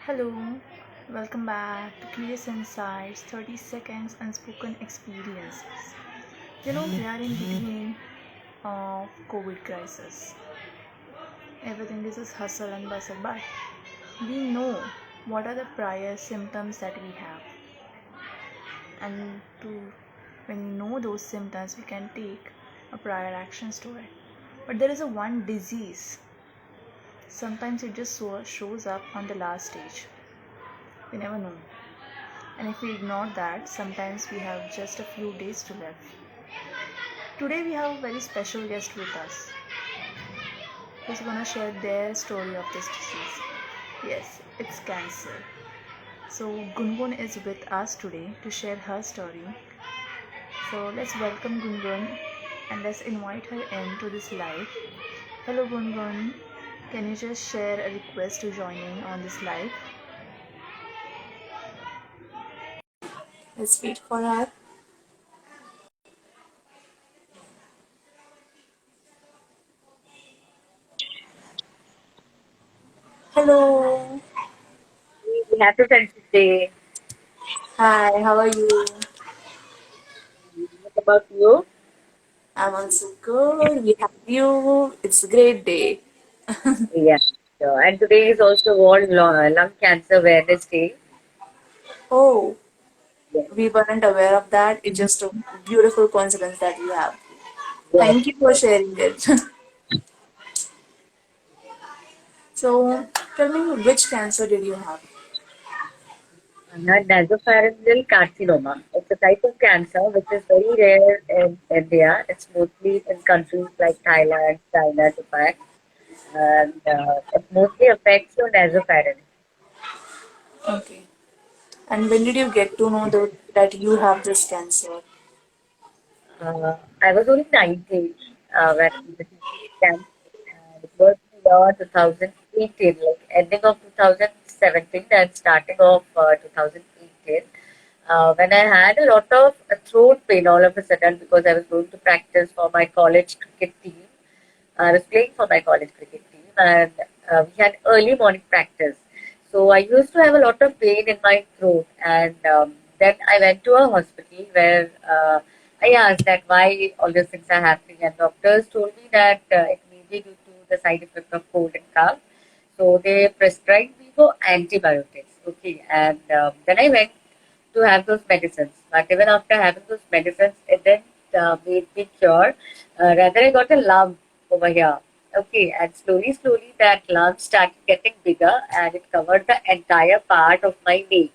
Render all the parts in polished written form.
Hello, welcome back to Curious Insights 30 Seconds Unspoken Experiences. We are in between of COVID crisis. Everything is just hustle and bustle, but we know what are the prior symptoms that we have, and when we know those symptoms, we can take a prior actions to it. But there is a one disease. Sometimes it just shows up on the last stage. We never know. And if we ignore that, sometimes we have just a few days to live. Today we have a very special guest with us who's gonna share their story of this disease. Yes, it's cancer. So Gungun is with us today to share her story. So let's welcome Gungun and let's invite her into this live. Hello Gungun, can you just share a request to join in on this live? Let's wait for her. Hello. Happy Friendship Day. Hi, how are you? What about you? I'm also good. We have you. It's a great day. Yeah, sure. And today is also World Lung Cancer Awareness Day. Oh, Yes, we weren't aware of that. It's just a beautiful coincidence that you have. yes. Thank you for sharing it. So, tell me, which cancer did you have? I had nasopharyngeal carcinoma. It's a type of cancer which is very rare in India. It's mostly in countries like Thailand, China, Japan, and it mostly affects your nasopharynx. Okay. And when did you get to know that you have this cancer? I was only 19 when the disease began, and it was the year 2018, like ending of 2017 and starting of 2018, when I had a lot of throat pain all of a sudden because I was going to practice for my college cricket team. I was playing for my college cricket team, and we had early morning practice. So I used to have a lot of pain in my throat, and then I went to a hospital where I asked that why all these things are happening, and doctors told me that it may be due to the side effect of cold and cough. So they prescribed me for antibiotics. Okay, and then I went to have those medicines. But even after having those medicines, it didn't made me cure. Rather, I got a lump over here. Okay, and slowly, that lump started getting bigger, and it covered the entire part of my knee.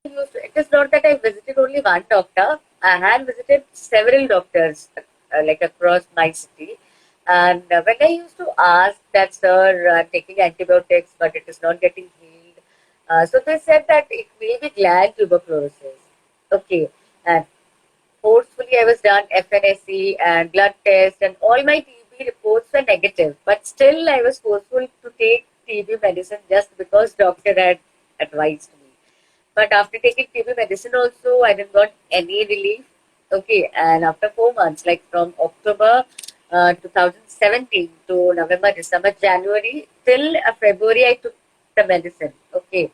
It is not that I visited only one doctor. I had visited several doctors, like across my city. And when I used to ask that, sir, taking antibiotics, but it is not getting healed. So they said that it may be gland tuberculosis. Okay. And forcefully, I was done FNSE and blood test, and all my TB reports were negative. But still, I was forceful to take TB medicine just because doctor had advised me. But after taking TB medicine also, I didn't got any relief. Okay, and after 4 months, like from October 2017 to November, December, January till February, I took the medicine. Okay,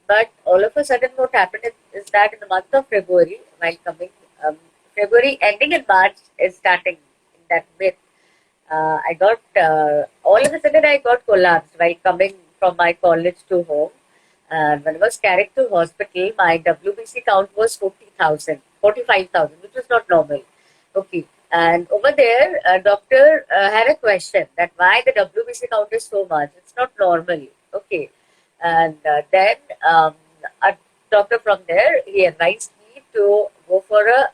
but all of a sudden, what happened is that in the month of February, while coming February ending in March is starting in that mid. I got all of a sudden I got collapsed while coming from my college to home. And when I was carried to hospital, my WBC count was 40,000, 45,000, which was not normal. Okay. And over there, a doctor had a question that why the WBC count is so much. It's not normal. Okay. And then a doctor from there, he advised me to go for a,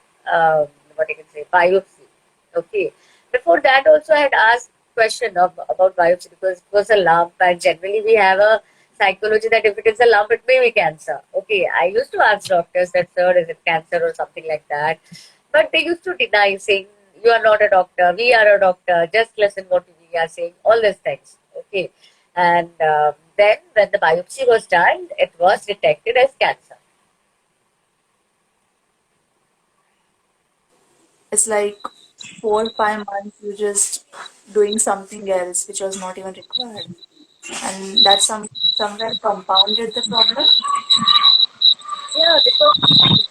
what I can say, biopsy. Okay. Before that, also I had asked question about biopsy because it was a lump, and generally we have a psychology that if it is a lump, it may be cancer. Okay, I used to ask doctors that, sir, is it cancer or something like that, but they used to deny, saying you are not a doctor, we are a doctor, just listen what we are saying, all these things. Okay, and then when the biopsy was done, it was detected as cancer. It's like 4 or 5 months you just doing something else which was not even required. and that somewhere compounded the problem. Yeah, because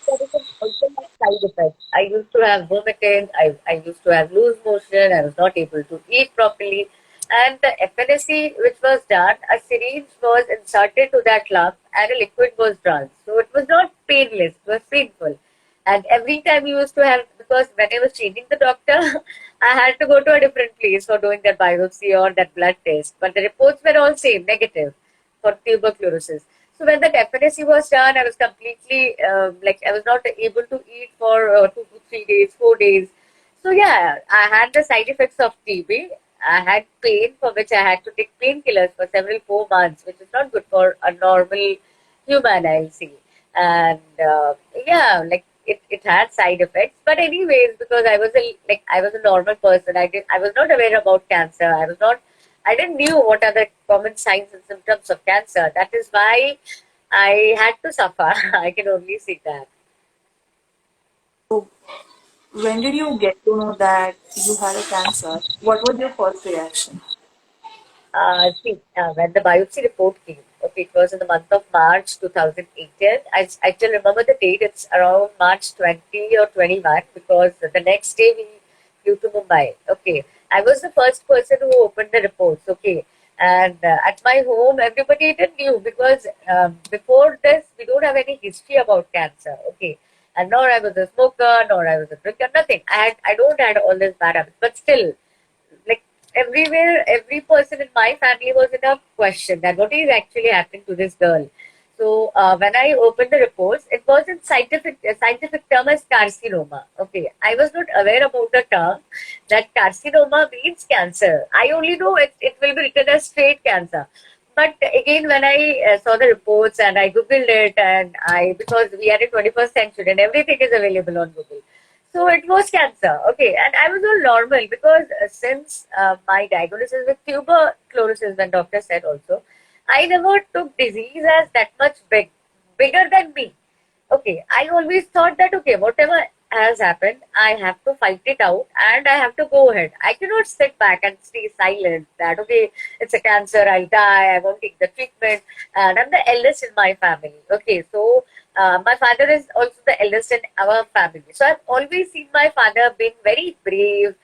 medicine also has side effects. I used to have vomiting, I used to have loose motion, I was not able to eat properly. And the FNSC which was done, a syringe was inserted to that lump and a liquid was drawn. So it was not painless, it was painful. And every time you used to have, because when I was changing the doctor, I had to go to a different place for doing that biopsy or that blood test. But the reports were all same, negative for tuberculosis. So when the FNSC was done, I was completely like I was not able to eat for 2 to 3 days, 4 days. So yeah, I had the side effects of TB. I had pain for which I had to take painkillers for several 4 months, which is not good for a normal human, I'll see. And yeah, like it had side effects. But anyways, because I was a normal person, I was not aware about cancer. I didn't knew what are the common signs and symptoms of cancer. That is why I had to suffer. I can only see that. So when did you get to know that you had a cancer? What was your first reaction? When the biopsy report came, okay, it was in the month of March 2018. I still remember the date. It's around March 20 or 21 because the next day we flew to Mumbai. Okay, I was the first person who opened the reports. Okay, and at my home, everybody didn't knew because before this, we don't have any history about cancer. Okay, and nor I was a smoker, nor I was a drinker, nothing. I don't had all this bad habits, but still like everywhere, every person in my family was in a question that what is actually happening to this girl. So when I opened the reports, it was in scientific term as carcinoma. Okay, I was not aware about the term that carcinoma means cancer. I only know it will be written as straight cancer. But again, when I saw the reports and I googled it, and I because we are in 21st century and everything is available on Google. So it was cancer. Okay. And I was all normal because since my diagnosis with tuberculosis, when doctor said also, I never took disease as that much bigger than me. Okay. I always thought that, okay, whatever has happened, I have to fight it out and I have to go ahead. I cannot sit back and stay silent that, okay, it's a cancer, I'll die, I won't take the treatment. And I'm the eldest in my family. Okay. So my father is also the eldest in our family. So I've always seen my father being very brave,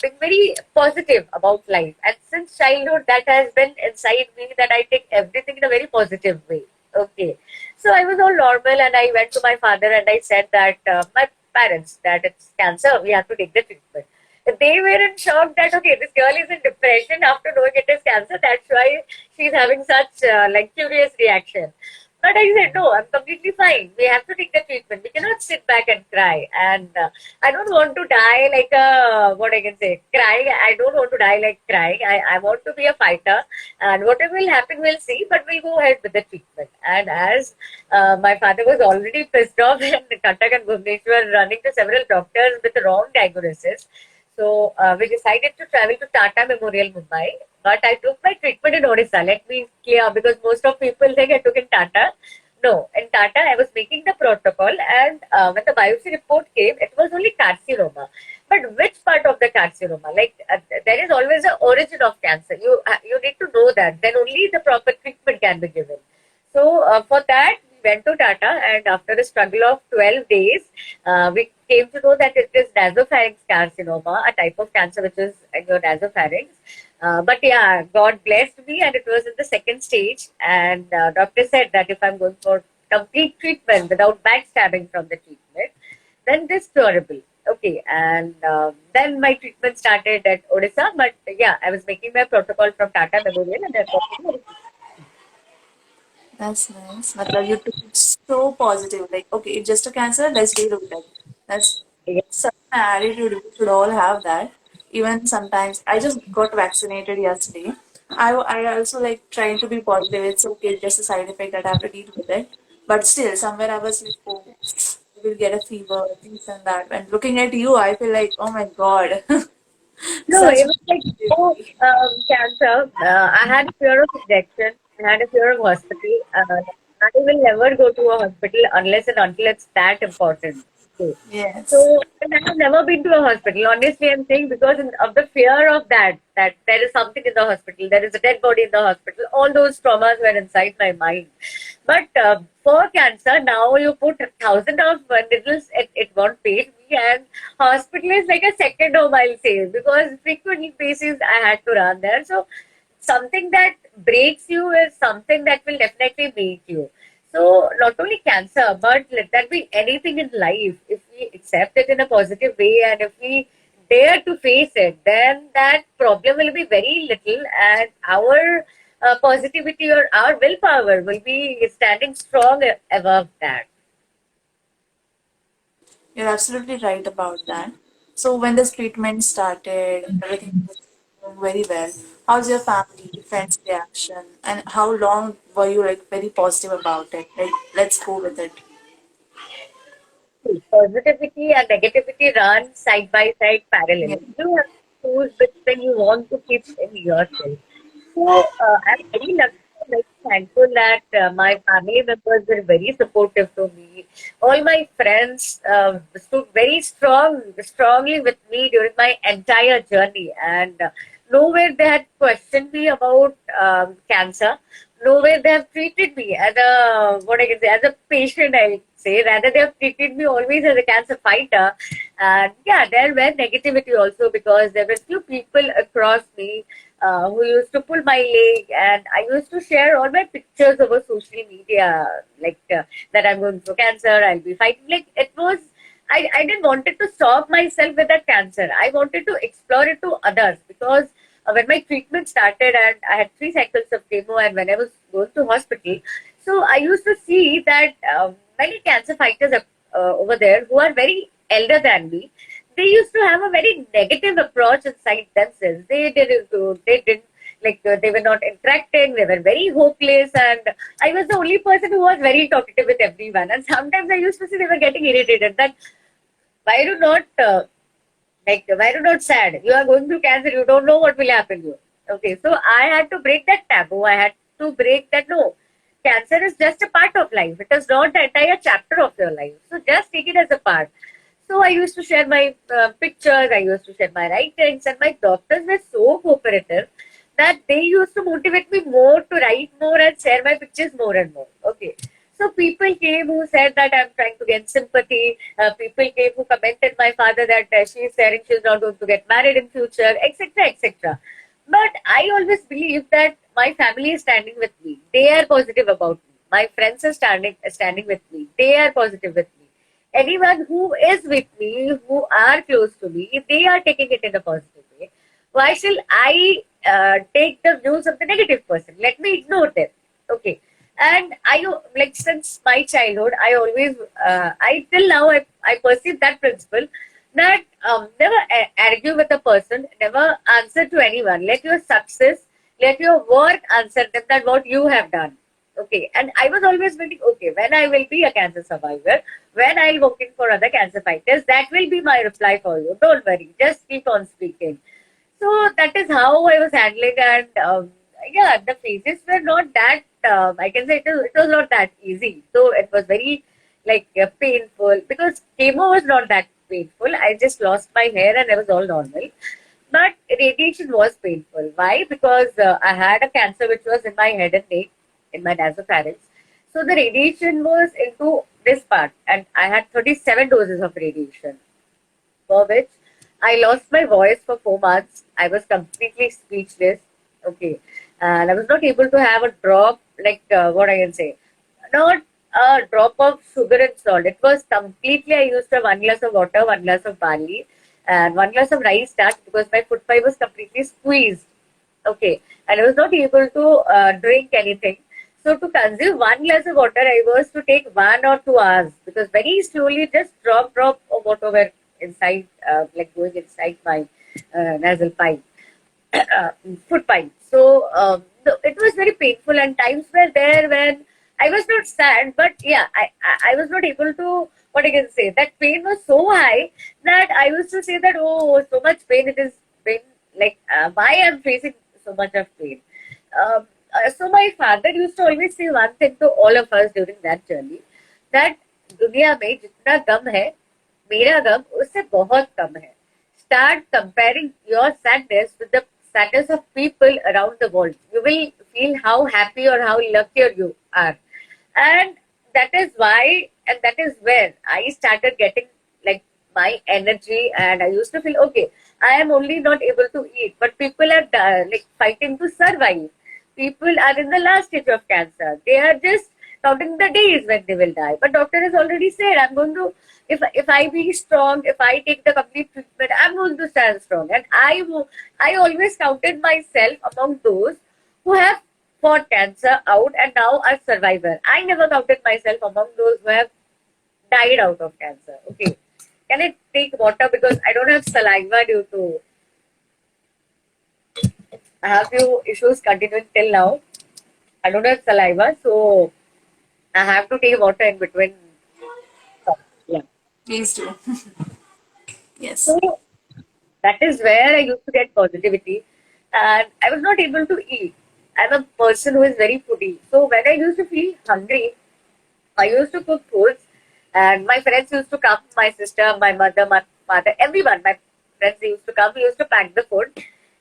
being very positive about life. And since childhood, that has been inside me that I take everything in a very positive way. Okay. So I was all normal and I went to my father and I said that my parents, that it's cancer, we have to take the treatment. They were in shock that, okay, this girl is in depression after knowing it is cancer. That's why she's having such like curious reaction. But I said, no, I'm completely fine. We have to take the treatment. We cannot sit back and cry. And I don't want to die like a, what I can say, crying. I don't want to die like crying. I want to be a fighter. And whatever will happen, we'll see. But we'll go ahead with the treatment. And as my father was already pissed off and Katak and Bhubaneswar running to several doctors with the wrong diagnosis. So we decided to travel to Tata Memorial, Mumbai. But I took my treatment in Odisha. Let me clear because most of people think I took in Tata. No, in Tata I was making the protocol, and when the biopsy report came, it was only carcinoma. But which part of the carcinoma? Like there is always an origin of cancer. You need to know that. Then only the proper treatment can be given. So for that, we went to Tata, and after a struggle of 12 days, we came to know that it is nasopharynx carcinoma, a type of cancer which is in your nasopharynx. But yeah, God blessed me, and it was in the second stage. And doctor said that if I'm going for complete treatment without backstabbing from the treatment, then this curable. Okay, and then my treatment started at Odisha. But yeah, I was making my protocol from Tata Memorial, and then That's nice. Matlab, you took it so positive. Like, okay, it's just a cancer, let's deal with it. That's such an attitude. We should all have that. Even sometimes, I just got vaccinated yesterday. I also like trying to be positive. It's okay, just a side effect that I have to deal with it. But still, somewhere I was like, oh, you will get a fever, this and that. And looking at you, I feel like, oh my God, no, such it was like no negativity. cancer. I had a fear of injection. I had a fear of hospital. I will never go to a hospital unless and until it's that important. Okay. Yes. So, and I have never been to a hospital. Honestly, I'm saying because of the fear of that there is something in the hospital, there is a dead body in the hospital. All those traumas were inside my mind. But for cancer, now you put 1,000 of needles, it won't pain me. And hospital is like a second home, I'll say, because frequent basis I had to run there. So something that breaks you is something that will definitely make you. So not only cancer, but let that be anything in life. If we accept it in a positive way and if we dare to face it, then that problem will be very little, and our positivity or our willpower will be standing strong above that. You're absolutely right about that. So when this treatment started, everything was going very well. How's your family, friends' reaction, and how long were you like very positive about it? Like, let's go with it. Positivity and negativity run side by side Yeah. parallel. You have to choose which thing you want to keep in yourself. So I'm very lucky, very thankful that my family members were very supportive to me. All my friends stood very strongly with me during my entire journey, and nowhere they had questioned me about cancer. Nowhere they have treated me as a what I can say as a patient. I say rather they have treated me always as a cancer fighter. And yeah, there were negativity also because there were few people across me who used to pull my leg, and I used to share all my pictures over social media, like that I'm going through cancer, I'll be fighting. Like it was, I didn't wanted to stop myself with that cancer. I wanted to explore it to others because when my treatment started and I had 3 cycles of chemo, and when I was going to hospital, so I used to see that many cancer fighters over there who are very elder than me, they used to have a very negative approach inside themselves. They didn't like they were not interacting. They were very hopeless, and I was the only person who was very talkative with everyone. And sometimes I used to see they were getting irritated that why do not why do not sad? You are going through cancer. You don't know what will happen to you. Okay, so I had to break that taboo. I had to break that no, cancer is just a part of life. It is not the entire chapter of your life. So just take it as a part. So I used to share my pictures. I used to share my writings, and my doctors were so cooperative that they used to motivate me more to write more and share my pictures more and more. Okay. So people came who said that I'm trying to get sympathy. People came who commented my father that she's saying she's not going to get married in future, etc., etc. But I always believe that my family is standing with me. They are positive about me. My friends are standing with me. They are positive with me. Anyone who is with me, who are close to me, they are taking it in a positive way. Why shall I take the views of the negative person? Let me ignore them. Okay. And I like since my childhood, I always, I till now, I perceive that principle that never argue with a person, never answer to anyone. Let your success, let your work answer them that what you have done. Okay. And I was always thinking, okay, when I will be a cancer survivor, when I'll working for other cancer fighters, that will be my reply for you. Don't worry, just keep on speaking. So that is how I was handling, and yeah, the phases were not that. I can say it was not that easy. So it was very like painful because chemo was not that painful. I just lost my hair and I was all normal. But radiation was painful. Why? Because I had a cancer which was in my head and neck, in my nasopharynx. So the radiation was into this part, and I had 37 doses of radiation, for which I lost my voice for 4 months. I was completely speechless. Okay. And I was not able to have a drop, like what I can say, not a drop of sugar and salt. It was completely, I used to have 1 glass of water, 1 glass of barley, and 1 glass of rice starch because my food fiber was completely squeezed. Okay. And I was not able to drink anything. So to consume 1 glass of water, I was to take 1 or 2 hours because very slowly, just drop of water were inside, like going inside my nasal pipe, uh, foot pipe. So it was very painful, and times were there when I was not sad, but yeah, I was not able to. What I can say, that pain was so high that I used to say that oh, so much pain. It is pain. Like why I'm facing so much of pain. So my father used to always say one thing to all of us during that journey that दुनिया में जितना दम है मेरा गम उससे बहुत कम है. Start comparing your sadness with the sadness of people around the world. You will feel how happy or how luckier you are. And that is why, and that is where I started getting like my energy, and I used to feel okay. I am only not able to eat, but people are like fighting to survive. People are in the last stage of cancer. They are just counting the days when they will die. But doctor has already said, I'm going to, if I be strong, if I take the complete treatment, I'm going to stand strong. And I always counted myself among those who have fought cancer out and now are survivor. I never counted myself among those who have died out of cancer. Okay. Can I take water because I don't have saliva due to I have few issues continuing till now. I don't have saliva, so I have to take water in between. Yeah. Please do. Yes. So that is where I used to get positivity, and I was not able to eat. I'm a person who is very foodie. So when I used to feel hungry, I used to cook foods, and my friends used to come. My sister, my mother, my father, everyone. My friends used to come. We used to pack the food,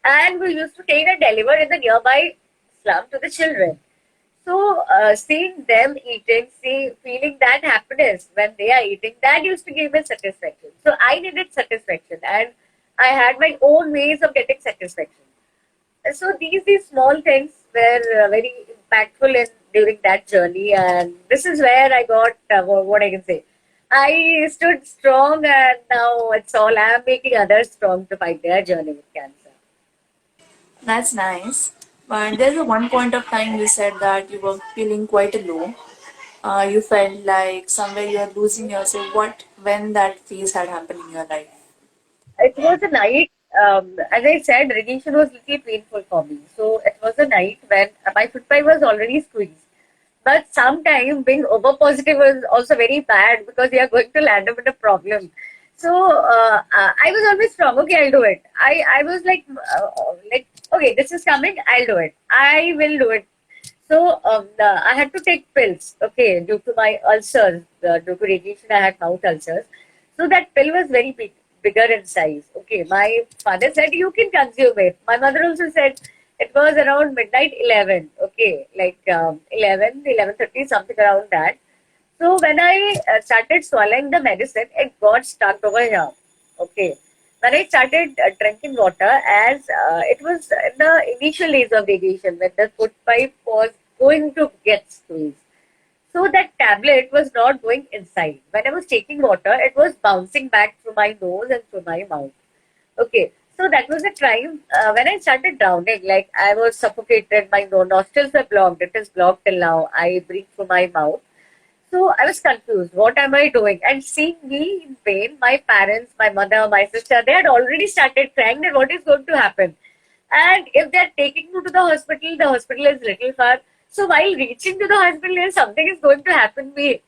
and we used to take and deliver in the nearby slum to the children. So seeing them eating, feeling that happiness when they are eating, that used to give me satisfaction. So I needed satisfaction, and I had my own ways of getting satisfaction. And so these small things were very impactful in during that journey, and this is where I got what I can say. I stood strong, and now it's all I'm making others strong to fight their journey with cancer. That's nice. But there's a one point of time you said that you were feeling quite low. You felt like somewhere you're losing yourself. What, when that phase had happened in your life? It was a night, as I said, radiation was little painful for me. So it was a night when my foot pipe was already squeezed. But sometimes being over positive was also very bad because you are going to land up in a problem. So I was always strong. Okay, I'll do it. I was like, okay, this is coming. I'll do it. I will do it. So I had to take pills. Okay, due to my ulcers, due to radiation, I had mouth ulcers. So that pill was very bigger in size. Okay, my father said you can consume it. My mother also said it was around midnight 11. Okay, like 11, 11:30, something around that. So when I started swallowing the medicine, it got stuck over here. Okay. When I started drinking water, as it was in the initial days of radiation, when the food pipe was going to get squeezed. So that tablet was not going inside. When I was taking water, it was bouncing back through my nose and through my mouth. Okay. So that was the time when I started drowning. Like I was suffocated, my nostrils were blocked. It is blocked till now. I breathe through my mouth. So I was confused. What am I doing? And seeing me in pain, my parents, my mother, my sister, they had already started crying that what is going to happen. And if they're taking me to the hospital is little far. So while reaching to the hospital, something is going to happen me.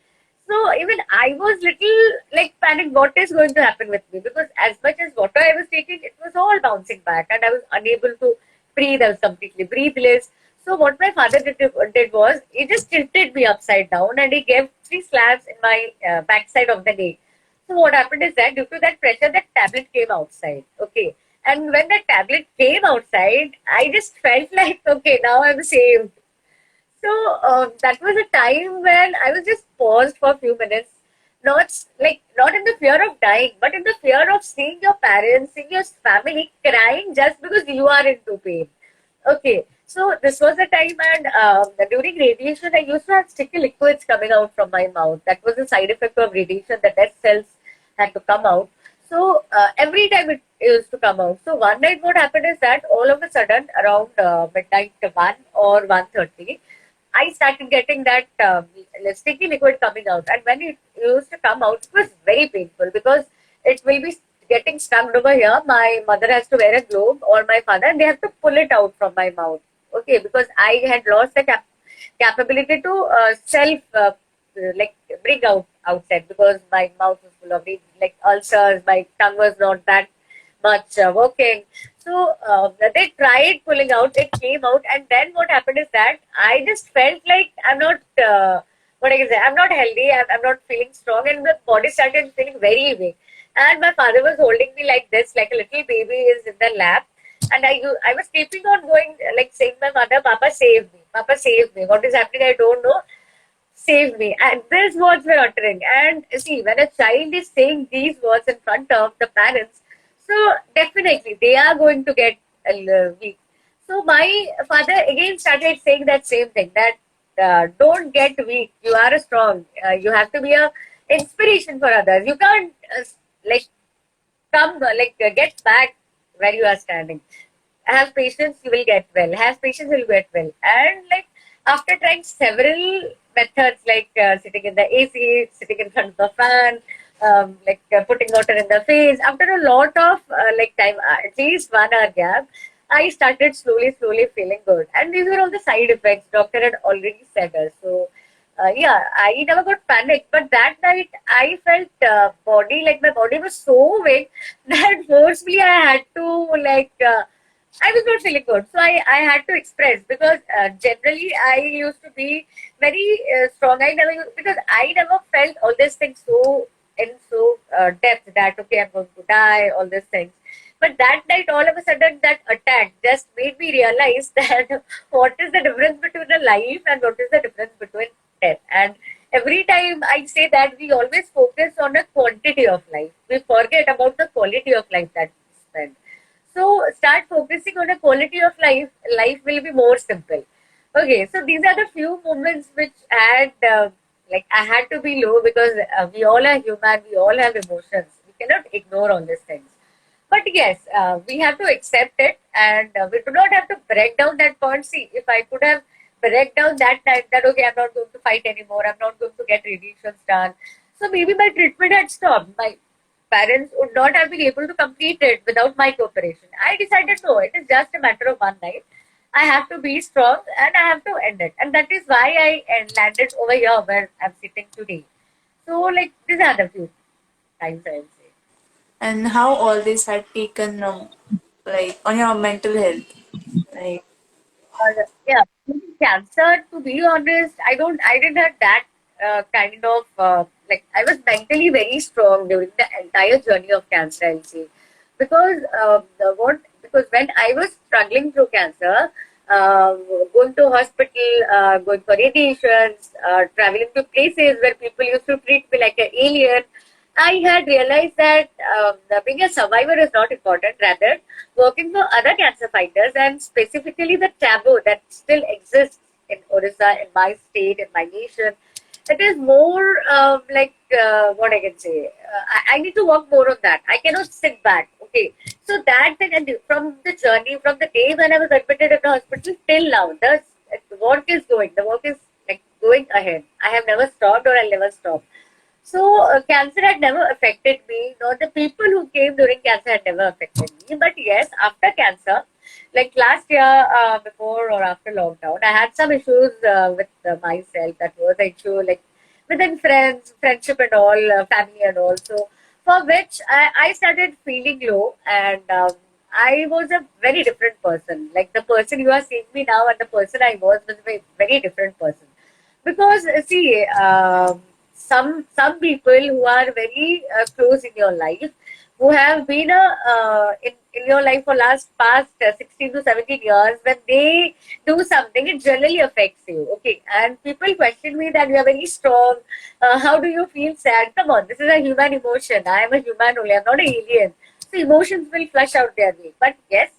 So even I was little like panicked. What is going to happen with me? Because as much as water I was taking, it was all bouncing back, and I was unable to breathe. I was completely breathless. So what my father did was he just tilted me upside down and he gave three slaps in my backside of the neck. So what happened is that due to that pressure, that tablet came outside. Okay. And when the tablet came outside, I just felt like, okay, now I'm saved. So that was a time when I was just paused for a few minutes, not in the fear of dying, but in the fear of seeing your parents, seeing your family crying just because you are into pain. Okay, so this was the time, and during radiation, I used to have sticky liquids coming out from my mouth. That was a side effect of radiation. The dead cells had to come out. So every time it used to come out. So one night, what happened is that all of a sudden, around midnight 1 or 1:30, I started getting that sticky liquid coming out. And when it used to come out, it was very painful because it will be getting stuck over here. My mother has to wear a glove, or my father, and they have to pull it out from my mouth. Okay, because I had lost the capability to self like bring out outside because my mouth was full of like ulcers. My tongue was not that much working. So they tried pulling out, it came out, and then what happened is that I just felt like I'm not, what I can say, I'm not healthy, I'm not feeling strong, and the body started feeling very weak. and my father was holding me like this, like a little baby is in the lap. And I was keeping on going, like saying my mother, Papa, save me. Papa, save me. What is happening? I don't know. Save me. And these words were uttering. And see, when a child is saying these words in front of the parents, so definitely they are going to get weak. So my father again started saying that same thing, that don't get weak. You are strong. You have to be a inspiration for others. You can't like get back where you are standing. Have patience, you will get well. Have patience, you will get well. And like after trying several methods, like sitting in the AC, sitting in front of the fan, putting water in the face, after a lot of time, at least 1 hour gap, I started slowly feeling good. And these were all the side effects doctor had already said us. So yeah, I never got panicked, but that night I felt my body was so weak that forcefully I had to I was not feeling good. So I had to express, because generally I used to be very strong. Because I never felt all these things so depth that okay, I'm going to die, all these things. But that night, all of a sudden, that attack just made me realize that what is the difference between a life and what is the difference between death. And every time I say that, we always focus on the quantity of life. We forget about the quality of life that we spend. So start focusing on the quality of life. Life will be more simple. Okay, so these are the few moments which had I had to be low, because we all are human. We all have emotions. We cannot ignore all these things. But yes, we have to accept it, and we do not have to break down that point. See, if I could have break down that time, that okay, I'm not going to fight anymore, I'm not going to get radiations done. So maybe my treatment had stopped. My parents would not have been able to complete it without my cooperation. I decided no, it is just a matter of one night. I have to be strong and I have to end it. And that is why I landed over here where I'm sitting today. So, like, these are the few times I will say. And how all this had taken like on your mental health, like Yeah, cancer. To be honest, I didn't have that kind of I was mentally very strong during the entire journey of cancer. I'll say, because because when I was struggling through cancer, uh, going to hospital, going for radiations, traveling to places where people used to treat me like an alien. I had realized that being a survivor is not important. Rather, working for other cancer fighters, and specifically the taboo that still exists in Orissa, in my state, in my nation, it is more what I can say. I need to work more on that. I cannot sit back. Okay, so that thing, and from the journey, from the day when I was admitted in the hospital till now, the work is going. The work is like going ahead. I have never stopped, or I'll never stop. So cancer had never affected me, nor the people who came during cancer had never affected me. But yes, after cancer, like last year, before or after lockdown, I had some issues with myself. That was an issue like within friends, friendship and all, family and all. So for which I started feeling low, and I was a very different person. Like the person you are seeing me now and the person I was a very different person. Because see, some people who are very close in your life, who have been in your life for past 16 to 17 years, when they do something, it generally affects you. Okay, and people question me that you are very strong. How do you feel sad? Come on, this is a human emotion. I am a human only. I'm not an alien. So emotions will flush out their way. But yes,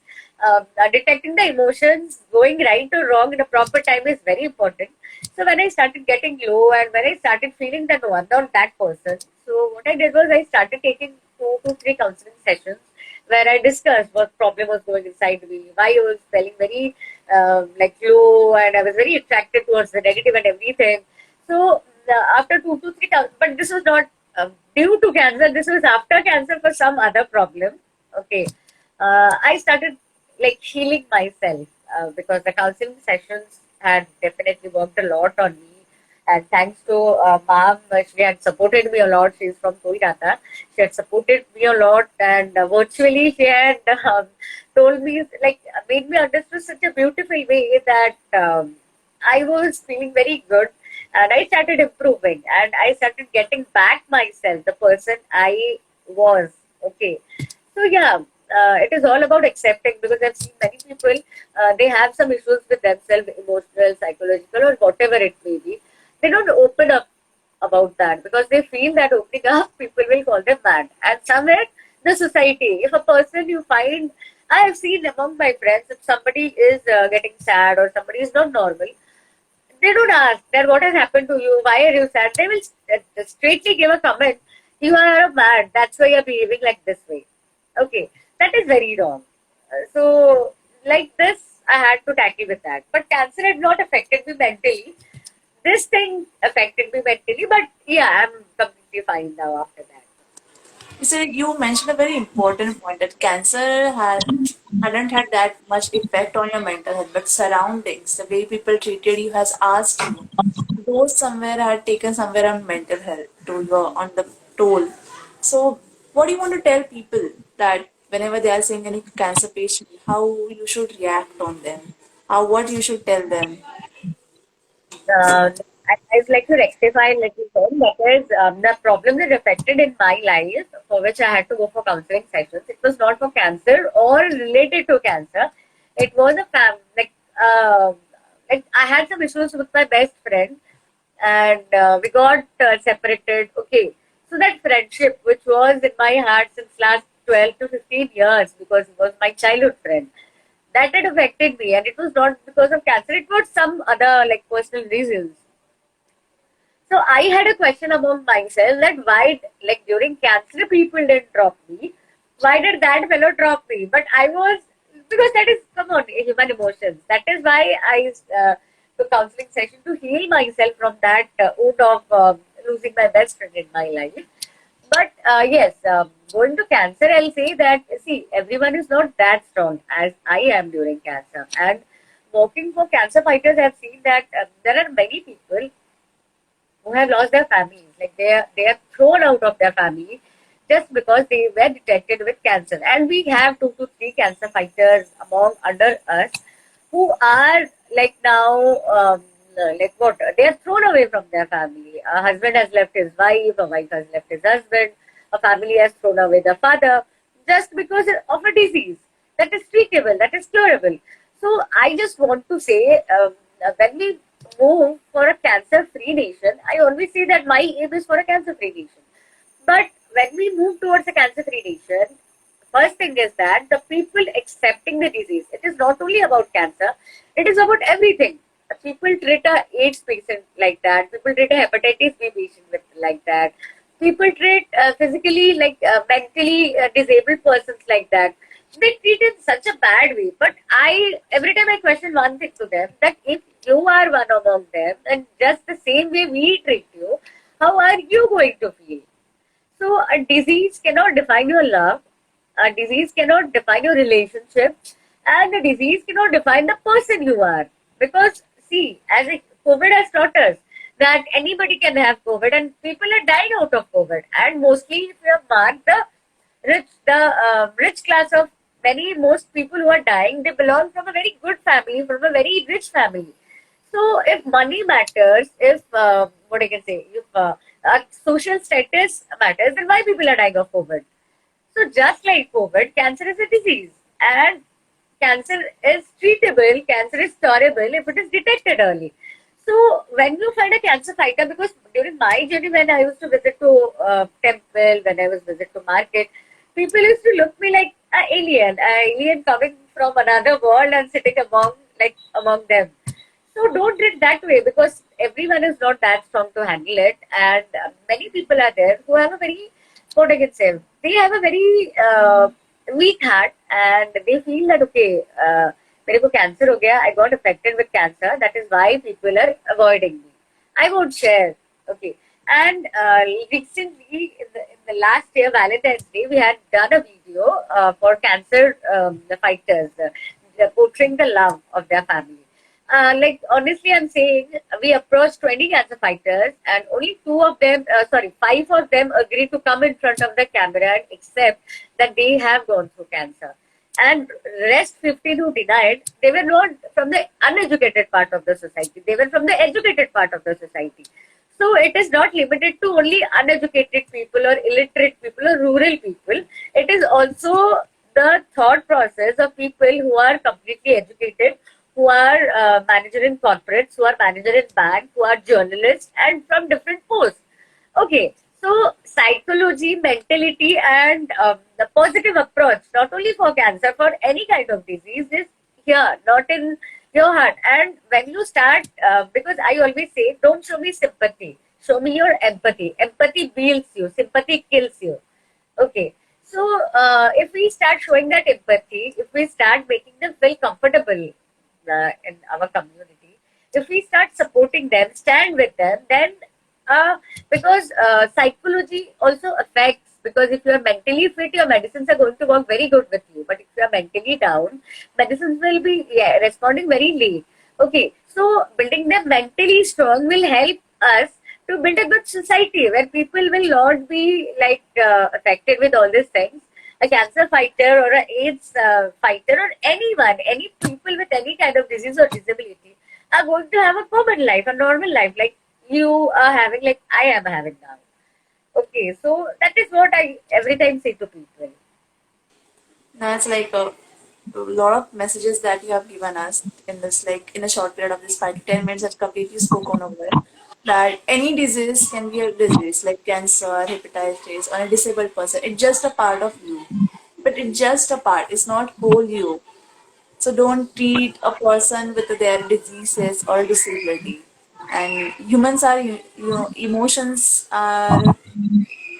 detecting the emotions, going right or wrong in a proper time is very important. So when I started getting low, and when I started feeling that no, I'm not that person, so what I did was I started taking 2 to 3 counseling sessions where I discussed what problem was going inside me, why I was feeling very low, and I was very attracted towards the negative and everything. So after 2 to 3 but this was not due to cancer. This was after cancer for some other problem. Okay, I started like healing myself because the counseling sessions had definitely worked a lot on me. And thanks to mom, she had supported me a lot. She's from Kolkata. She had supported me a lot, and virtually she had told me, like, made me understand such a beautiful way that I was feeling very good, and I started improving, and I started getting back myself, the person I was. Okay. So yeah, it is all about accepting, because I've seen many people, they have some issues with themselves, emotional, psychological, or whatever it may be. They don't open up about that because they feel that opening up, people will call them mad. And somewhere, the society, if a person you find, I have seen among my friends, if somebody is getting sad or somebody is not normal, they don't ask that what has happened to you, why are you sad. They will straightly give a comment. You are mad. That's why you're behaving like this way. Okay, that is very wrong. So, like this, I had to tackle with that. But cancer had not affected me mentally. This thing affected me mentally, but yeah, I'm completely fine now after that. You mentioned a very important point that cancer hadn't had that much effect on your mental health, but surroundings, the way people treated you has asked you. Those somewhere had taken somewhere on mental health to your on the toll. So what do you want to tell people that whenever they are seeing any cancer patient, how you should react on them? How what you should tell them? I'd like to rectify a little thing. That is, the problem that affected in my life, for which I had to go for counseling sessions. It was not for cancer or related to cancer. It was a like I had some issues with my best friend, and we got separated. Okay, so that friendship, which was in my heart since last 12 to 15 years, because he was my childhood friend, that had affected me, and it was not because of cancer. It was some other like personal reasons. So I had a question among myself that why, like during cancer, people didn't drop me. Why did that fellow drop me? But I was, because that is, come on, human emotions. That is why I took counseling session to heal myself from that wound of losing my best friend in my life. But yes, going to cancer, I'll say that, see, everyone is not that strong as I am during cancer. And working for cancer fighters, I've seen that there are many people who have lost their families. Like they are thrown out of their family just because they were detected with cancer. And we have 2 to 3 cancer fighters among under us who are like now like what, they are thrown away from their family. A husband has left his wife, a wife has left his husband, a family has thrown away the father just because of a disease that is treatable, that is curable. So I just want to say, when we move for a cancer-free nation, I always say that my aim is for a cancer-free nation. But when we move towards a cancer-free nation, first thing is that the people accepting the disease. It is not only about cancer; it is about everything. People treat a AIDS patient like that. People treat a hepatitis B patient like that. People treat physically, like mentally disabled persons like that. They treat in such a bad way. But I, every time I question one thing to them, that if you are one among them, and just the same way we treat you, how are you going to feel? So a disease cannot define your love, a disease cannot define your relationship, and a disease cannot define the person you are. Because see, COVID has taught us that anybody can have COVID, and people are dying out of COVID. And mostly, if you have marked the rich class of most people who are dying, they belong from a very good family, from a very rich family. So if money matters, if what I can say, if social status matters, then why people are dying of COVID? So just like COVID, cancer is a disease, and cancer is treatable. Cancer is curable if it is detected early. So when you find a cancer fighter, because during my journey when I used to visit to temple, when I was visit to market, people used to look me like an alien coming from another world and sitting among them. So don't treat that way, because everyone is not that strong to handle it, and many people are there who have a very, what I can say, they have a very weak heart, and they feel that okay, मेरे को cancer हो गया, I got affected with cancer. That is why people are avoiding me. I won't share. Okay. And recently, in the last year, Valentine's Day, we had done a video for cancer the fighters, portraying the love of their family. Like honestly, I'm saying we approached 20 cancer fighters, and only five of them agreed to come in front of the camera and accept that they have gone through cancer. And rest 15 who denied, they were not from the uneducated part of the society. They were from the educated part of the society. So it is not limited to only uneducated people or illiterate people or rural people. It is also the thought process of people who are completely educated, who are manager in corporates, who are manager in bank, who are journalists, and from different posts. Okay, so psychology, mentality, and the positive approach, not only for cancer, for any kind of disease, is here, not in your heart. And when you start, because I always say, don't show me sympathy, show me your empathy. Empathy builds you, sympathy kills you. Okay, so if we start showing that empathy, if we start making them feel comfortable in our community, if we start supporting them, stand with them, then uh, because psychology also affects. Because if you are mentally fit, your medicines are going to work very good with you. But if you are mentally down, medicines will be responding very late. Okay, so building them mentally strong will help us to build a good society where people will not be like affected with all these things. A cancer fighter or a AIDS fighter or anyone, any people with any kind of disease or disability are going to have a common life, a normal life, like you are having, like I am having now. Okay, so that is what I every time say to people. That's like a lot of messages that you have given us in this, like in a short period of this 5 to 10 minutes, that completely spoken over. That any disease can be a disease, like cancer, hepatitis, or a disabled person. It's just a part of you, but it's just a part. It's not whole you. So don't treat a person with their diseases or disability. And humans are, emotions are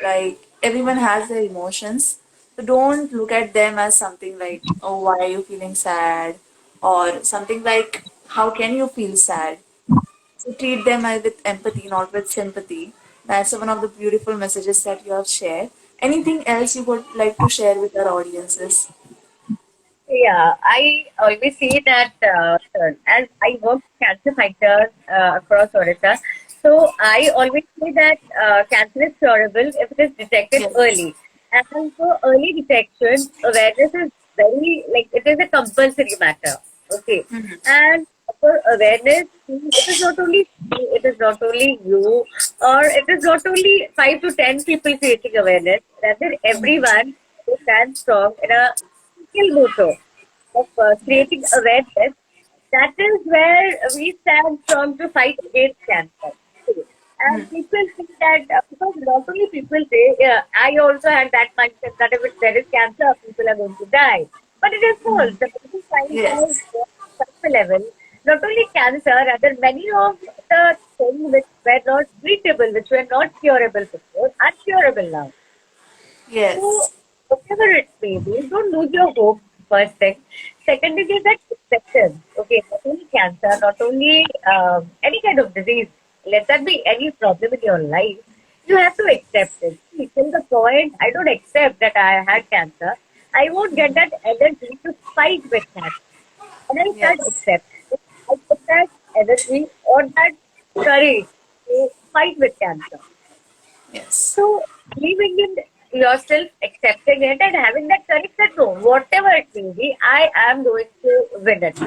like everyone has their emotions. So don't look at them as something like, oh, why are you feeling sad? Or something like, how can you feel sad? So treat them with empathy, not with sympathy. That's one of the beautiful messages that you have shared. Anything else you would like to share with our audiences? Yeah, I always say that as I work with cancer fighters across Odisha, so I always say that cancer is curable if it is detected Yes. early. And for early detection, awareness is very, like, it is a compulsory matter. Okay. And for awareness, it is not only me, it is not only you, or it is not only 5 to 10 people creating awareness, rather everyone who stands strong in a single motto of creating Yes. awareness, that is where we stand strong to fight against cancer. Okay. And people think that, because not only people say, yeah, I also had that mindset that if there is cancer, people are going to die. But it is false. The medical science has Yes. gone to such a level, not only cancer, rather many of the things which were not treatable, which were not curable before, are curable now. So, Yes. whatever it may be, don't lose your hope, first thing. Second thing is that acceptance. Okay, not only cancer, not only any kind of disease, let that be any problem in your life, you have to accept it. See, till the point I don't accept that I had cancer, I won't get that energy to fight with cancer. And I start Yes. accepting, I get that energy or that courage to fight with cancer. Yes. So believing in yourself, accepting it, and having that courage that no, whatever it may be, I am going to win it.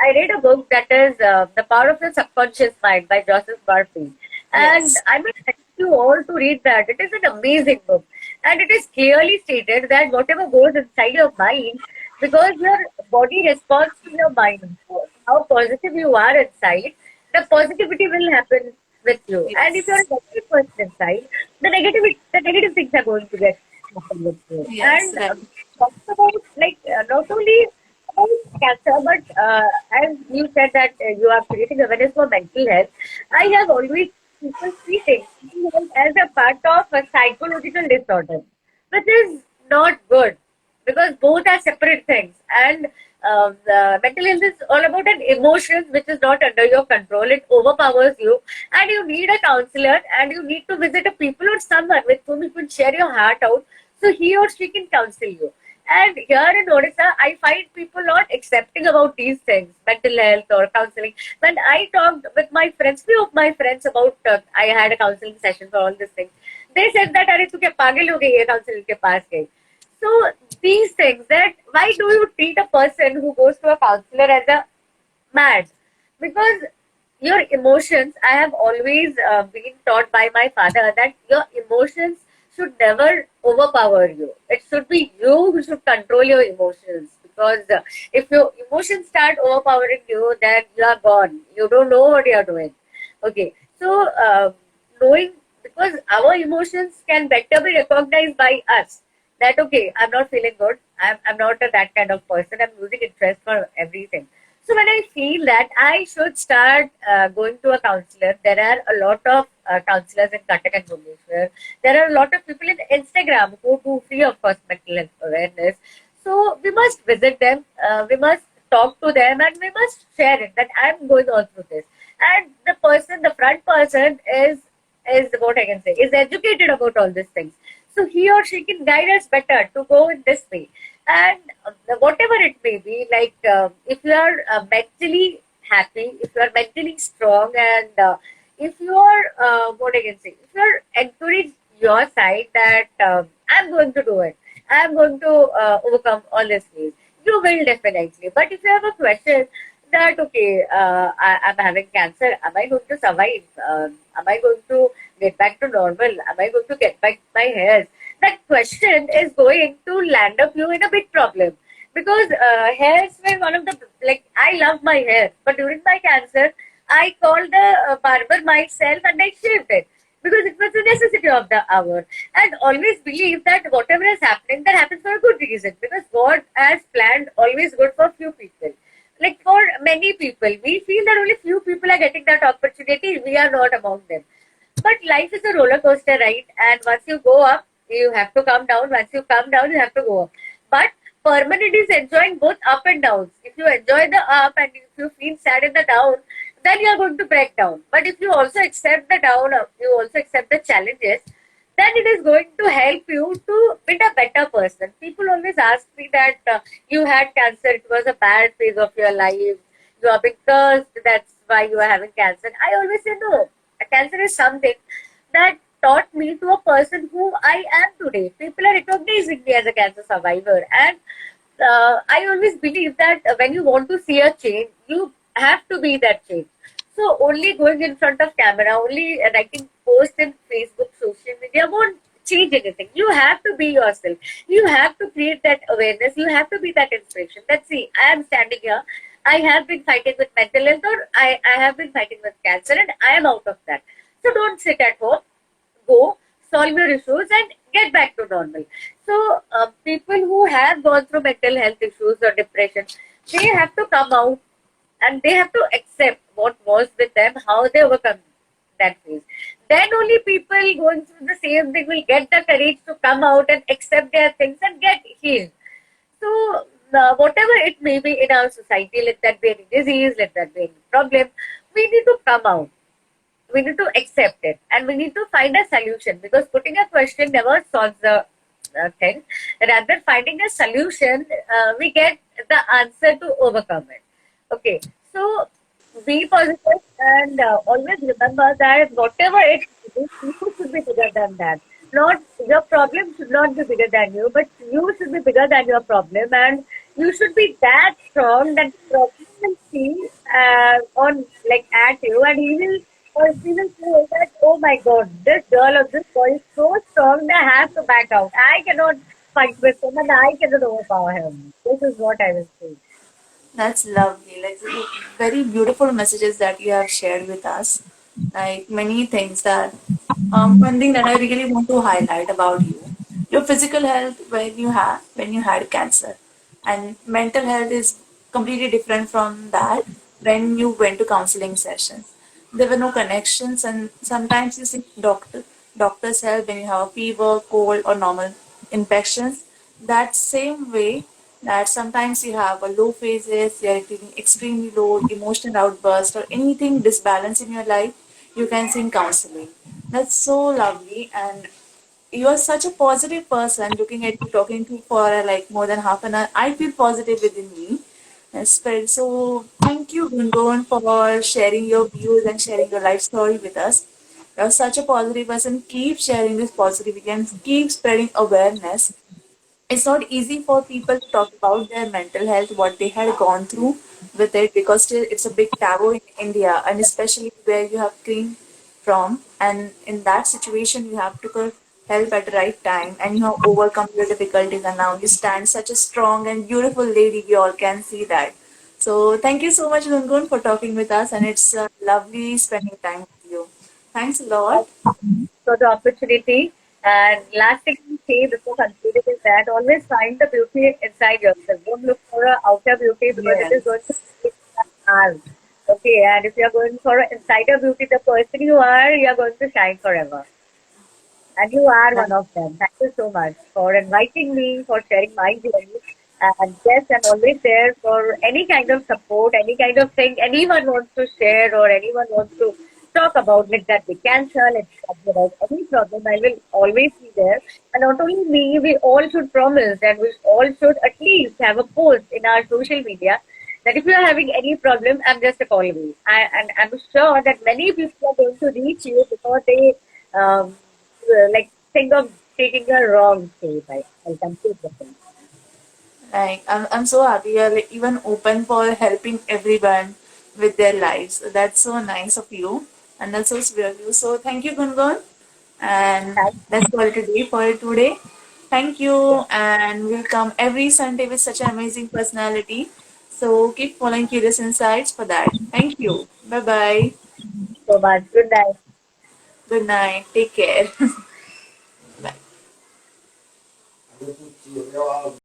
I read a book that is The Power of the Subconscious Mind by Joseph Murphy. And Yes. I would like you all to read that. It is an amazing book. And it is clearly stated that whatever goes inside your mind, because your body responds to your mind. So how positive you are inside, the positivity will happen with you. And if you're a Yes. negative person inside, the negative things are going to get happen with you. Yes. And Right. talking about, like, not only about cancer, but as you said that you are creating awareness for mental health, I have always people treating mental health as a part of a psychological disorder, which is not good because both are separate things. And the mental health is all about an emotion which is not under your control. It overpowers you, and you need a counselor, and you need to visit a people or someone with whom you can share your heart out, so he or she can counsel you. And here in Odisha, I find people not accepting about these things, mental health or counseling. When I talked with my friends, few of my friends about, I had a counseling session for all these things. They said that, "अरे तू क्या पागल हो गई है counselor के पास गई?" So these things, that why do you treat a person who goes to a counselor as a mad? Because your emotions, I have always been taught by my father that your emotions should never overpower you. It should be you who should control your emotions, because if your emotions start overpowering you, then you are gone, you don't know what you are doing. Okay, so knowing, because our emotions can better be recognized by us, that okay, I'm not feeling good, I'm not that kind of person, I'm losing interest for everything. So when I feel that I should start going to a counselor, there are a lot of counselors in Cuttack and Bhubaneswar. There are a lot of people in Instagram who do free of cost mental health awareness. So we must visit them, we must talk to them, and we must share it that I'm going on through this. And the person, the front person is what I can say, is educated about all these things. So he or she can guide us better to go in this way. And whatever it may be, like if you are mentally happy, if you are mentally strong, and if you are what I can say, if you are encouraged your side that I'm going to do it, I'm going to overcome all these ways, you will definitely. But if you have a question that okay, I'm having cancer, am I going to survive? Am I going to get back to normal? Am I going to get back my health? That question is going to land up you in a big problem, because hairs were one of the, like, I love my hair, but during my cancer I called the barber myself and I shaved it because it was a necessity of the hour. And always believe that whatever is happening, that happens for a good reason, because God has planned always good for few people. Like for many people, we feel that only few people are getting that opportunity, we are not among them. But life is a roller coaster ride, and once you go up, you have to come down. Once you come down, you have to go up. But permanent is enjoying both up and downs. If you enjoy the up and if you feel sad in the down, then you are going to break down. But if you also accept the down, you also accept the challenges, then it is going to help you to be a better person. People always ask me that you had cancer, it was a bad phase of your life, you are being cursed, that's why you are having cancer. I always say no. Cancer is something that taught me to a person who I am today. People are recognizing me as a cancer survivor, and I always believe that when you want to see a change, you have to be that change. So only going in front of camera, only writing posts in Facebook, social media won't change anything. You have to be yourself. You have to create that awareness. You have to be that inspiration. Let's see, I am standing here. I have been fighting with mental health, or I have been fighting with cancer, and I am out of that. So don't sit at home, go solve your issues and get back to normal. So people who have gone through mental health issues or depression, they have to come out and they have to accept what was with them, how they overcome that phase. Then only people going through the same thing will get the courage to come out and accept their things and get healed. So, whatever it may be in our society, let that be any disease, let that be any problem, we need to come out. We need to accept it and we need to find a solution, because putting a question never solves the thing. Rather, finding a solution, we get the answer to overcome it. Okay, so be positive and always remember that whatever it is, you should be bigger than that. Not your problem should not be bigger than you, but you should be bigger than your problem, and you should be that strong that the problem will see on like at you, and he will or she will say that, oh my God, this girl or this boy is so strong that I have to back out. I cannot fight with him and I cannot overpower him. This is what I will say. That's lovely. Like very beautiful messages that you have shared with us. Like many things that one thing that I really want to highlight about you, your physical health when you had cancer, and mental health is completely different from that when you went to counseling sessions. There were no connections, and sometimes you see doctor's help when you have a fever, cold, or normal infections. That same way that sometimes you have a low phases, you're feeling extremely low, emotional outburst, or anything disbalance in your life, you can seek counseling. That's so lovely, and you are such a positive person. Looking at you, talking to you for like more than half an hour, I feel positive within me. Spread. So thank you, Gundogan, for sharing your views and sharing your life story with us. You're such a positive person. Keep sharing this positivity and keep spreading awareness. It's not easy for people to talk about their mental health, what they had gone through. with it because still it's a big taboo in India, and especially where you have came from. And in that situation, you have to help at the right time, and you have overcome your difficulties, and now you stand such a strong and beautiful lady. We all can see that. So thank you so much, Gungun, for talking with us, and it's lovely spending time with you. Thanks a lot. For the opportunity. And last thing to say before concluding is that always find the beauty inside yourself. Don't look for a outer beauty because it is Yes. going to take hours. Okay, and if you're going for an insider beauty, the person you are, you're going to shine forever. And you are one of them. Thank you so much for inviting me, for sharing my journey. And yes, I'm always there for any kind of support, any kind of thing anyone wants to share or anyone wants to talk about, let that be cancer, let's talk about any problem. I will always be there. And not only me, we all should promise that we all should at least have a post in our social media that if you are having any problem, I'm just a call away. And I'm sure that many people are going to reach you because they like think of taking a wrong step. I'll complete the thing. Like I'm so happy you're like even open for helping everyone with their lives. That's so nice of you, and that's so sweet of you. So thank you, Gungun, and Thank that's all today for today. Thank you you, and we'll come every Sunday with such an amazing personality. So keep following Curious Insights for that. Thank you. Bye bye. so much. Good night. Good night. Take care. Bye.